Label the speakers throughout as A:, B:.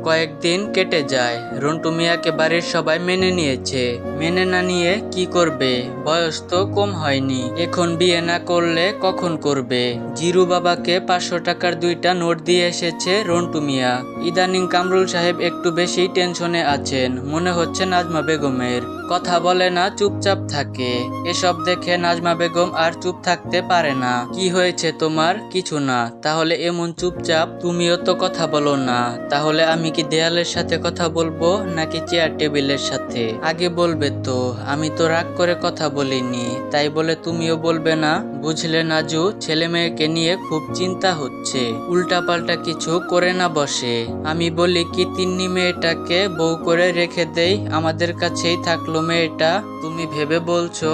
A: কয়েকদিন কেটে যায়। রন্টু মিয়াকে বাড়ির সবাই মেনে নিয়েছে। মেনে না নিয়ে কি করবে, বয়স তো কম হয়নি। এখন বিয়ে না করলে কখন করবে? জিরু বাবাকে 500 টাকার 2টা নোট দিয়ে এসেছে রন্টু মিয়া। ইদানিং কামরুল সাহেব একটু বেশি টেনশনে আছেন, মনে হচ্ছে নাজমা বেগমের। কথা বলে না, চুপচাপ থাকে। এসব দেখে নাজমা বেগম আর চুপ থাকতে পারে না। কি হয়েছে তোমার? কিছু না। তাহলে এমন চুপচাপ? তুমিও তো কথা বলো না। তাহলে আমি কি দেয়ালের সাথে কথা বলবো নাকি চেয়ার টেবিলের সাথে? আগে বলবে তো। আমি তো রাগ করে কথা বলিনি, তাই বলে তুমিও বলবে না? বুঝলে নাজু, ছেলে মেয়েকে নিয়ে খুব চিন্তা হচ্ছে। উল্টাপাল্টা কিছু করে না বসে। আমি বলি কি তিন্নি মেয়েটাকে বউ করে রেখে দেই, আমাদের কাছেই থাকলো মেয়েটা। তুমি ভেবে বলছো?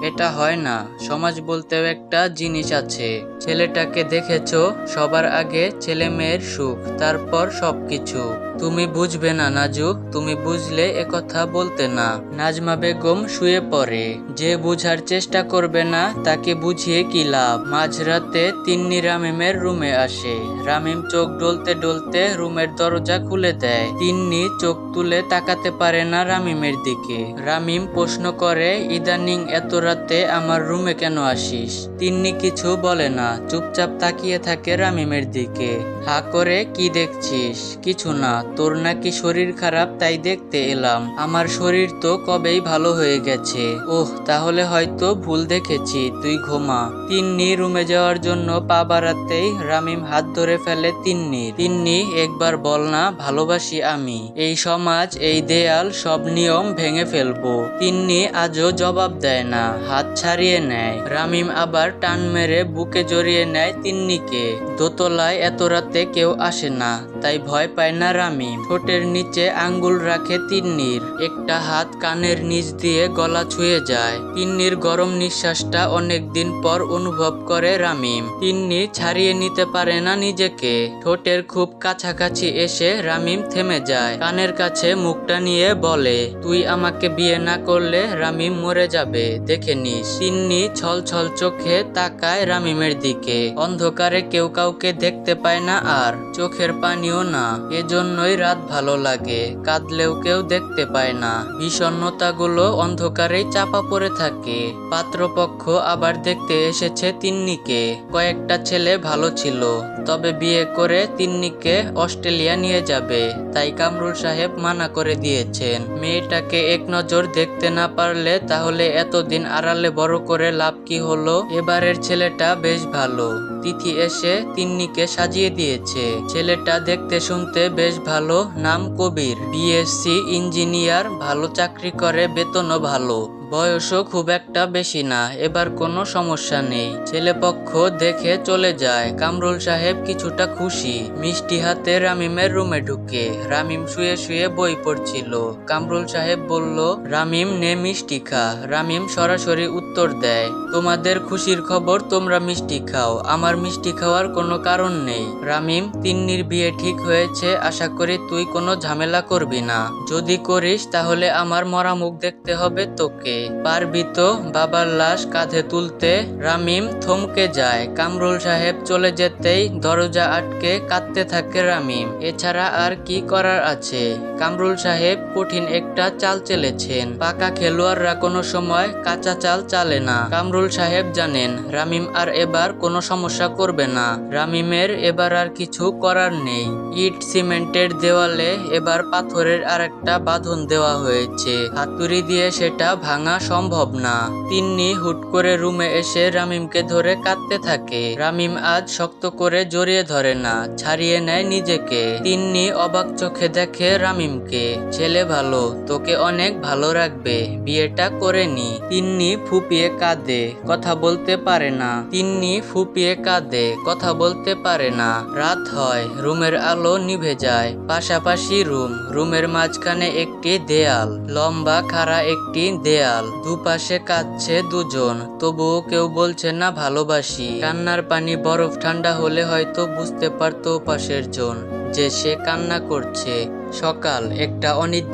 A: এটা হয় না। সমাজ বলতেও একটা জিনিস আছে। ছেলেটাকে দেখেছো? সবার আগে ছেলে মেয়ের সুখ, তারপর সবকিছু। তুমি বুঝবে না নাজু, তুমি বুঝলে একথা বলতে না। নাজমা বেগম শুয়ে পড়ে। যে বুঝার চেষ্টা করবে না তাকে বুঝিয়ে কি লাভ? মাঝরাতে তিন্নি রামিমের রুমে আসে। রামিম চোখ ডলতে ডলতে রুমের দরজা খুলে দেয়। তিন্নি চোখ তুলে তাকাতে পারে না রামিমের দিকে। রামিম প্রশ্ন করে, ইদানিং এত রাতে আমার রুমে কেন আসিস? তিন্নি কিছু বলে না, চুপচাপ তাকিয়ে থাকে রামিমের দিকে। হা করে, কি দেখছিস? কিছু না। তোর নাকি শরীর খারাপ, তাই দেখতে এলাম। আমার শরীর তো কবেই ভালো হয়ে গেছে। ওহ, তাহলে হয়তো ভুল দেখেছি, তুই ঘুমা। তিন্নি রুমে যাওয়ার জন্য পা বাড়াতেই রামিম হাত ধরে ফেলে তিন্নির। তিন্নি, একবার বল না ভালোবাসি আমি। এই সমাজ, এই দেয়াল, সব নিয়ম ভেঙে ফেলবো। তিন্নি আজও জবাব দেয় না, হাত ছাড়িয়ে নেয়। রামিম আবার টান মেরে বুকে জড়িয়ে নেয় তিন্নিকে। দোতলায় এত রাতে কেউ আসে না, তাই ভয় পায় না রামিম। ঠোঁটের নিচে আঙ্গুল রাখে তিন্নির। একটা হাত কানের নিচ দিয়ে গলা ছুঁয়ে যায়। তিন্নির গরম নিঃশ্বাসটা অনেকদিন পর অনুভব করে রামিম। তিন্নি ছাড়িয়ে নিতে পারে না নিজেকে। ঠোঁটের খুব কাছাকাছি এসে রামিম থেমে যায়। কানের কাছে মুখটা নিয়ে বলে, তুই আমাকে বিয়ে না করলে রামিম মরে যাবে, দেখে নিস। তিন্নি ছল ছল চোখে তাকায় রামিমের দিকে। অন্ধকারে কেউ কাউকে দেখতে পায় না আর চোখের পানিও না। এজন্যই রাত ভালো লাগে, কাঁদলেও কেউ দেখতে পায় না। বিষণ্ণতাগুলো অন্ধকারেই চাপা পড়ে থাকে। পাত্রপক্ষ আবার দেখতে এসেছে তিন্নিকে। কয়েকটা ছেলে ভালো ছিল, তবে বিয়ে করে তিন্নিকে অস্ট্রেলিয়া নিয়ে যাবে, তাই কামরুল সাহেব মানা করে দিয়েছেন। মেয়েটাকে এক নজর দেখতে না পারলে তাহলে এতদিন আড়ালে বড় করে লাভ কি হলো? এবারের ছেলেটা বেশ ভালো। তিথি এসে তিন্নিকে সাজিয়ে দিয়েছে। ছেলেটা দেখতে শুনতে বেশ ভালো, নাম কবির, বিএসসি ইঞ্জিনিয়ার, ভালো চাকরি করে, বেতনও ভালো। বয়সও খুব একটা বেশি না, এবার কোনো সমস্যা নেই। ছেলেপক্ষ দেখে চলে যায়। কামরুল সাহেব কিছুটা খুশি। মিষ্টি হাতে রামিমের রুমে ঢুকে। রামিম শুয়ে শুয়ে বই পড়ছিল। কামরুল সাহেব বলল, রামিম নে মিষ্টি খা। রামিম সরাসরি উত্তর দেয়, তোমাদের খুশির খবর, তোমরা মিষ্টি খাও, আমার মিষ্টি খাওয়ার কোনো কারণ নেই। রামিম, তিন্নির বিয়ে ঠিক হয়েছে, আশা করি তুই কোনো ঝামেলা করবি না। যদি করিস তাহলে আমার মরা মুখ দেখতে হবে তোকে। পারবি তো? বাবার লাশ কাঁধে তুলতে? রামিম থমকে যায়। কামরুল সাহেব চলে যেতেই দরজা আটকে কাঁদতে থাকে রামিম। এছাড়া আর কি করার আছে? কামরুল সাহেব কঠিন একটা চাল চেলেছেন। পাকা খেলোয়াড়রা কোনো সময় কাঁচা চাল চালে না। কামরুল সাহেব জানেন রামিম আর এবার কোনো সমস্যা করবে না। রামিমের এবার আর কিছু করার নেই। ইট সিমেন্টের দেওয়ালে এবার পাথরের আরেকটা বাঁধন দেওয়া হয়েছে। হাতুড়ি দিয়ে সেটা ভাঙা সম্ভব না। তিন্নি হুট করে রুমে এসে রামিমকে ধরে কাঁদতে থাকে। রামিম আজ শক্ত করে জড়িয়ে ধরে না, ছাড়িয়ে নেয় নিজেকে। তিন্নি অবাক চোখে দেখে রামিমকে। ছেলে ভালো, তোকে অনেক ভালো রাখবে, বিয়েটা করে নি। তিন্নি ফুপিয়ে কাঁদে, কথা বলতে পারে না। তিন্নি ফুপিয়ে কাঁদে, কথা বলতে পারে না। রাত হয়, রুমের আলো নিভে যায়। পাশাপাশি রুম, রুমের মাঝখানে একটি দেয়াল, লম্বা খাড়া একটি দেয়াল। দুপাশে কাঁদছে দুজন, তবুও কেউ বলছে না ভালোবাসি। কান্নার পানি বরফ ঠান্ডা হলে হয়তো বুঝতে পারতো পাশের জন যে সে কান্না করছে। সকাল, একটা অনির্দিষ্ট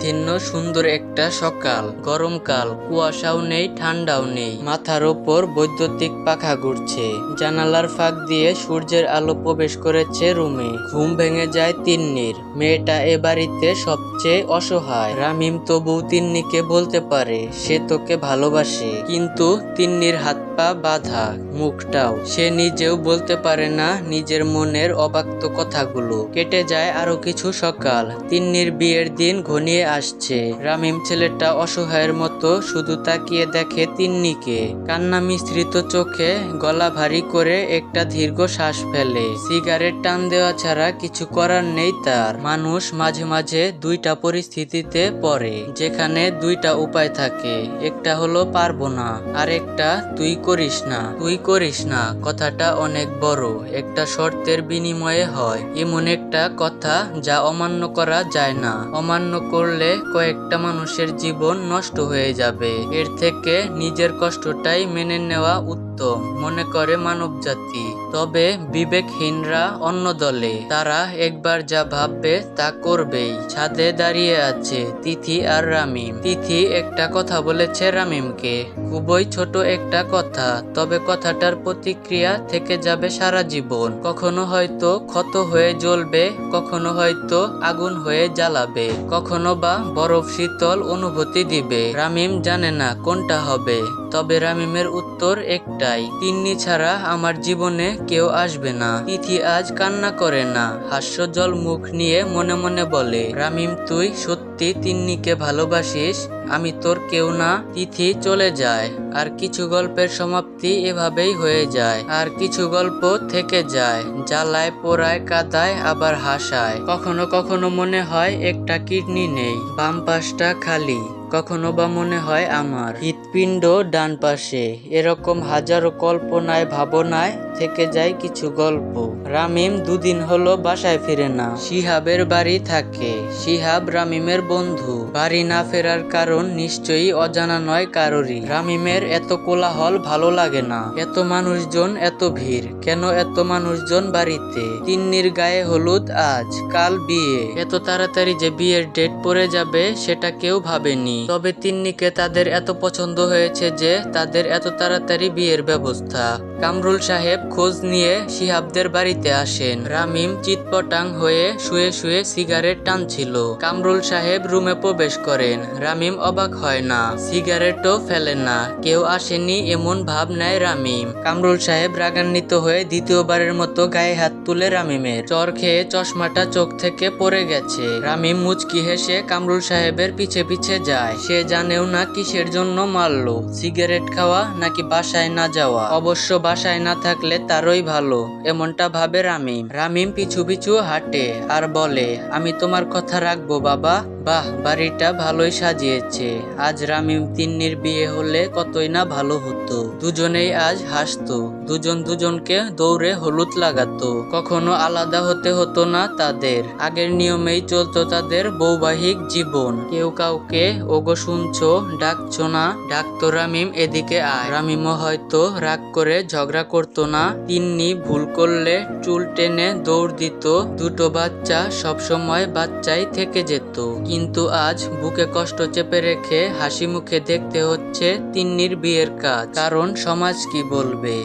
A: সুন্দর একটা সকাল। গরমকাল, কুয়াশাও নেই, ঠান্ডাও নেই। মাথার ওপর বৈদ্যুতিক পাখা ঘুরছে। জানালার ফাঁক দিয়ে সূর্যের আলো প্রবেশ করেছে রুমে। ঘুম ভেঙে যায় তিন্নির। মেয়েটা এ বাড়িতে সবচেয়ে অসহায়। রামিম তবু তিন্নিকে বলতে পারে সে তোকে ভালোবাসে, কিন্তু তিন্নির হাত পা বাঁধা, মুখটাও। সে নিজেও বলতে পারে না নিজের মনের অব্যক্ত কথাগুলো। কেটে যায় আরো কিছু সকাল। তিন্নির বিয়ের দিন ঘনিয়ে আসছে। রামিম ছেলেটা অসহায়ের মতো শুধু তাকিয়ে দেখে তিন্নিকে। কান্না মিশ্রিত চোখে গলা ভারী করে একটা দীর্ঘ শ্বাস ফেলে। সিগারেট টান দেওয়া ছাড়া কিছু করার নেই তার। মানুষ মাঝে মাঝে দুইটা পরিস্থিতিতে পড়ে, যেখানে দুইটা উপায় থাকে। একটা হলো পারবো না, আর একটা তুই করিস না। তুই করিস না কথাটা অনেক বড় একটা শর্তের বিনিময়ে হয়। এমন একটা কথা যা অমান্য করা যায় না। অমান্য করলে কয়েকটা মানুষের জীবন নষ্ট হয়ে যাবে। এর থেকে নিজের কষ্টটাই মেনে নেওয়া উত্তম মনে করে মানবজাতি। তবে বিবেকহীনরা অন্য দলে। তারা একবার যা ভাববে তা করবেই। ছাদে দাঁড়িয়ে আছে তিথি আর রামিম। তিথি একটা কথা বলেছে রামিমকে, খুবই ছোট একটা কথা, তবে কথাটার প্রতিক্রিয়া থেকে যাবে সারা জীবন। কখনো হয়তো ক্ষত হয়ে জ্বলবে, কখনো হয়তো আগুন হয়ে জ্বালাবে, কখনো বা বরফ শীতল অনুভূতি দিবে। রামিম জানে না কোনটা হবে, তবে রামিমের উত্তর একটাই, তিন্নি ছাড়া আমার জীবনে কেউ আসবে না। তিথি আজ কান্না করে না, হাস্যজ্জ্বল মুখ নিয়ে মনে মনে বলে, রামিম তুই সত্যি তিন্নিকে ভালোবাসিস? আমি তোর কেউ না। তিথি চলে যায়। আর কিছু গল্পের সমাপ্তি এভাবেই হয়ে যায়। আর কিছু গল্প থেকে যায়, জ্বালায় পোড়ায় কাঁদায় আবার হাসায়। কখনো কখনো মনে হয় একটা কিডনি নেই, বাম পাশটা খালি। কখনো বা মনে হয় আমার হৃৎপিণ্ড ডান পাশে। এরকম হাজারো কল্পনায় ভাবনায় থেকে যায় কিছু গল্প। রামিম দুদিন হলো বাসায় ফিরে না। শিহাবের বাড়ি থাকে। শিহাব রামিমের বন্ধু। বাড়ি না ফেরার কারণ নিশ্চয়ই অজানা নয় কারোরই। রামিমের এত কোলাহল ভালো লাগে না। এত মানুষজন, এত ভিড়, কেন এত মানুষজন বাড়িতে? তিন্নির গায়ে হলুদ আজ, কাল বিয়ে। এত তাড়াতাড়ি যে বিয়ের ডেট পড়ে যাবে সেটা কেউ ভাবেনি। তবে তিন্নিকে তাদের এত পছন্দ হয়েছে যে তাদের এত তাড়াতাড়ি বিয়ের ব্যবস্থা। কামরুল সাহেব খোঁজ নিয়ে শিহাবদের বাড়িতে আসেন। রামিম চিৎপটাং হয়ে শুয়ে শুয়ে সিগারেট টানছিল। কামরুল সাহেব রুমে প্রবেশ করেন। রামিম অবাক হয় না, সিগারেটও ফেলে না। কেউ আসেনি এমন ভাব নেয় রামিম। কামরুল সাহেব রাগান্বিত হয়ে দ্বিতীয়বারের মতো গায়ে হাত তুলে রামিমের। চর খেয়ে চশমাটা চোখ থেকে পড়ে গেছে। রামিম মুচকি হেসে কামরুল সাহেবের পিছে পিছে যায়। সে জানেও না কিসের জন্য মারলো, সিগারেট খাওয়া নাকি বাসায় না যাওয়া। অবশ্য বাসায় না থাকলে তারই ভালো, এমনটা ভাবে রামিম। রামিম পিছু পিছু হাঁটে আর বলে, আমি তোমার কথা রাখবো বাবা। বাহ, বাড়িটা ভালোই সাজিয়েছে। আজ রামিম তিন্নির বিয়ে হলে কতই না ভালো হতো। দুজনেই আজ হাসতো, দুজন দুজনকে দৌড়ে হলুদ লাগাতো। কখনো আলাদা হতে হতো না তাদের। আগের নিয়মেই চলতো তাদের বৈবাহিক জীবন। কেউ কাউকে ওগো শুনছো, ডাকছো না? ডাকতো রামিম এদিকে আয়। রামিমও হয়তো রাগ করে ঝগড়া করতো না। তিন্নি ভুল করলে চুল টেনে দৌড় দিত। দুটো বাচ্চা সবসময় বাচ্চাই থেকে যেত। কিন্তু আজ বুকে কষ্ট চেপে রেখে হাসি মুখে দেখতে হচ্ছে তিন্নির বিয়ের কাজ। কারণ সমাজ কি বলবে।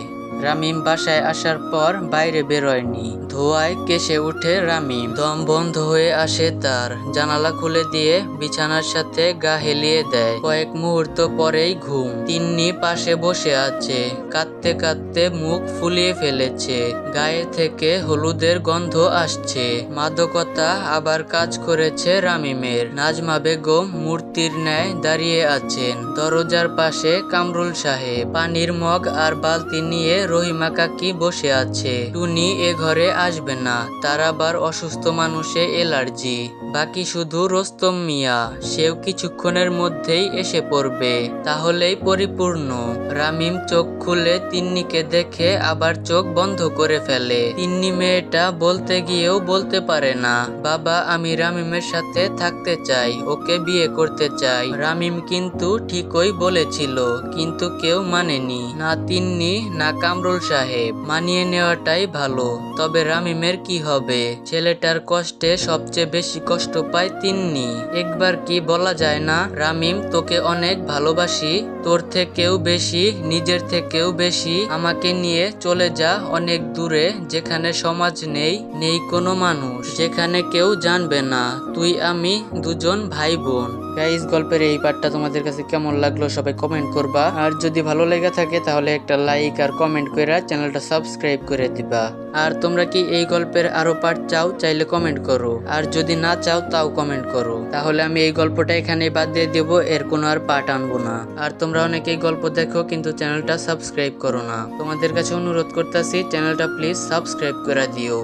A: রামিম বাসায় আসার পর বাইরে বেরোয়নি। ধোঁয়ায় কেসে উঠে রামিম। দম বন্ধ হয়ে আসে তার। জানালা খুলে দিয়ে বিছানার সাথে গা হেলিয়ে দেয়। কয়েক মুহূর্ত পরেই ঘুম। তিন্নি পাশে বসে আছে, কাঁদতে কাঁদতে মুখ ফুলিয়ে ফেলেছে। গায়ে থেকে হলুদের গন্ধ আসছে। মাদকতা আবার কাজ করেছে রামিমের। নাজমা বেগম মূর্তির ন্যায় দাঁড়িয়ে আছেন। দরজার পাশে কামরুল সাহেব। পানির মগ আর বালতি নিয়ে রহিমা কাকি বসে আছে। টুনি এ ঘরে আসবে না, তার আবার অসুস্থ মানুষে এলার্জি। বাকি শুধু রোস্তম মিয়া, সেও কিছুক্ষণের মধ্যেই এসে পড়বে, তাহলেই পরিপূর্ণ। রামিম চোখ খুলে তিন্নিকে দেখে আবার চোখ বন্ধ করে ফেলে। তিন্নি মেয়েটা বলতে গিয়েও বলতে পারে না, বাবা আমি রামিমের সাথে থাকতে চাই, ওকে বিয়ে করতে চাই। রামিম কিন্তু ঠিকই বলেছিল, কিন্তু কেউ মানেনি, না তিন্নি না কামরুল সাহেব। মানিয়ে নেওয়াটাই ভালো। তবে রামিমের কি হবে? ছেলেটার কষ্টে সবচেয়ে বেশি কষ্ট পায় তিন্নি। একবার কি বলা যায় না, রামিম তোকে অনেক ভালোবাসি, তোর থেকেও বেশি, নিজের থেকেও বেশি। আমাকে নিয়ে চলে যা অনেক দূরে, যেখানে সমাজ নেই, নেই কোনো মানুষ, যেখানে কেউ জানবে না তুই আমি দুজন ভাই বোন। গাইস, গল্পের এই পার্টটা তোমাদের কাছে কেমন লাগলো সবাই কমেন্ট করবা। আর যদি ভালো লেগে থাকে তাহলে একটা লাইক আর কমেন্ট করে চ্যানেলটা সাবস্ক্রাইব করে দিবা। আর তোমরা কি এই গল্পের আরো পার্ট চাও? চাইলে কমেন্ট করো, আর যদি না চাও তাও কমেন্ট করো। তাহলে আমি এই গল্পটা এখানে বাদ দিয়ে দেবো, এর কোনো আর পার্ট আনবো না। আর তোমরা অনেকেই গল্প দেখো কিন্তু চ্যানেলটা সাবস্ক্রাইব করো না। তোমাদের কাছে অনুরোধ করতেছি চ্যানেলটা প্লিজ সাবস্ক্রাইব করে দিও।